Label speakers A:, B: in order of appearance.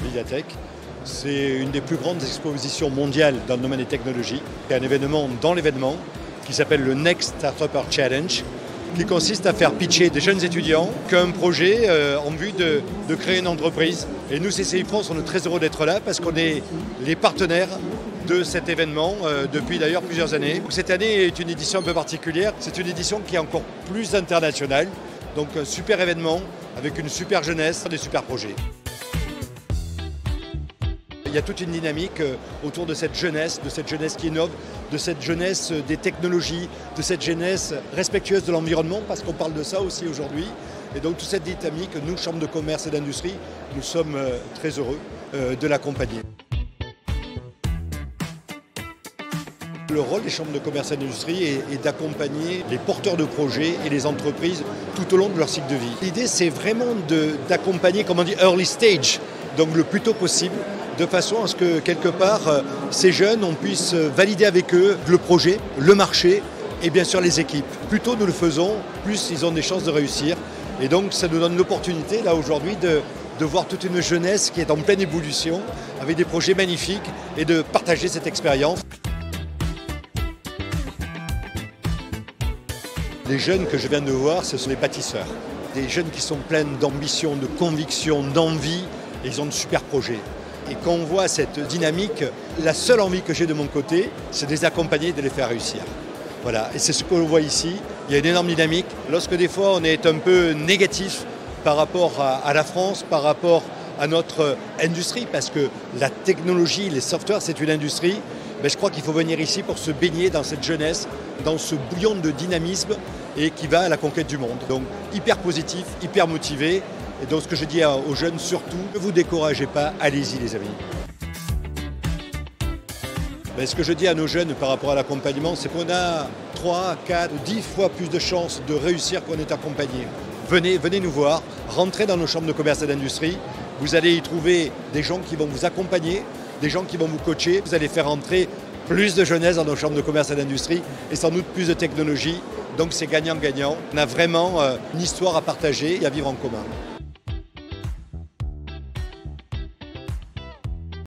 A: Vidatech. C'est une des plus grandes expositions mondiales dans le domaine des technologies. Il y a un événement dans l'événement qui s'appelle le Next Startupper Challenge, qui consiste à faire pitcher des jeunes étudiants qu'un projet en vue de créer une entreprise. Et nous, CCI France, on est très heureux d'être là parce qu'on est les partenaires de cet événement depuis d'ailleurs plusieurs années. Cette année est une édition un peu particulière. C'est une édition qui est encore plus internationale. Donc un super événement avec une super jeunesse, des super projets. Il y a toute une dynamique autour de cette jeunesse qui innove, de cette jeunesse des technologies, de cette jeunesse respectueuse de l'environnement, parce qu'on parle de ça aussi aujourd'hui. Et donc toute cette dynamique, nous, Chambre de commerce et d'industrie, nous sommes très heureux de l'accompagner. Le rôle des chambres de commerce et d'industrie est d'accompagner les porteurs de projets et les entreprises tout au long de leur cycle de vie. L'idée, c'est vraiment d'accompagner, comme on dit, early stage, donc le plus tôt possible, de façon à ce que, quelque part, ces jeunes, on puisse valider avec eux le projet, le marché et bien sûr les équipes. Plus tôt nous le faisons, plus ils ont des chances de réussir. Et donc, ça nous donne l'opportunité, là, aujourd'hui, de voir toute une jeunesse qui est en pleine ébullition, avec des projets magnifiques, et de partager cette expérience. Les jeunes que je viens de voir, ce sont les bâtisseurs. Des jeunes qui sont pleins d'ambition, de conviction, d'envie, et ils ont de super projets. Et quand on voit cette dynamique, la seule envie que j'ai de mon côté, c'est de les accompagner et de les faire réussir. Voilà, et c'est ce que l'on voit ici. Il y a une énorme dynamique. Lorsque des fois on est un peu négatif par rapport à la France, par rapport à notre industrie, parce que la technologie, les softwares, c'est une industrie, mais je crois qu'il faut venir ici pour se baigner dans cette jeunesse, dans ce bouillon de dynamisme et qui va à la conquête du monde. Donc hyper positif, hyper motivé. Et donc ce que je dis aux jeunes surtout, ne vous découragez pas, allez-y les amis. Mais ce que je dis à nos jeunes par rapport à l'accompagnement, c'est qu'on a 3, 4, 10 fois plus de chances de réussir qu'on est accompagné. Venez nous voir, rentrez dans nos chambres de commerce et d'industrie. Vous allez y trouver des gens qui vont vous accompagner, des gens qui vont vous coacher. Vous allez faire entrer plus de jeunesse dans nos chambres de commerce et d'industrie et sans doute plus de technologie. Donc c'est gagnant-gagnant. On a vraiment une histoire à partager et à vivre en commun.